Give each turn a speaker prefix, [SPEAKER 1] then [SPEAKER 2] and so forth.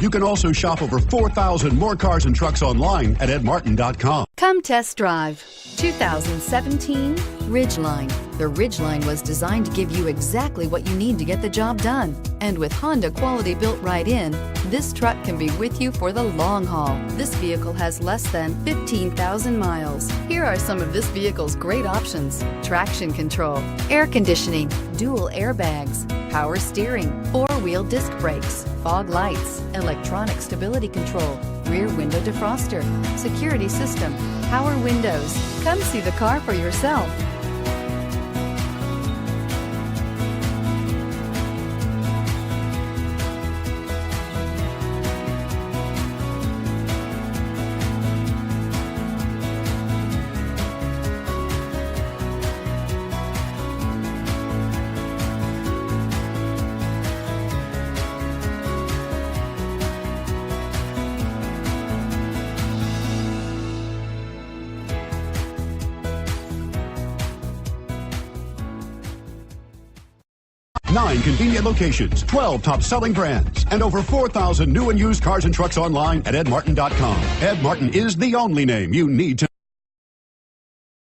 [SPEAKER 1] You can also shop over 4,000 more cars and trucks online at edmartin.com.
[SPEAKER 2] Come test drive 2017 Ridgeline. The Ridgeline was designed to give you exactly what you need to get the job done. And with Honda quality built right in, this truck can be with you for the long haul. This vehicle has less than 15,000 miles. Here are some of this vehicle's great options: traction control, air conditioning, dual airbags, power steering, four-wheel disc brakes, fog lights, electronic stability control, rear window defroster, security system, power windows. Come see the car for yourself.
[SPEAKER 1] Nine convenient locations, 12 top-selling brands, and over 4,000 new and used cars and trucks online at edmartin.com. Ed Martin is the only name you need to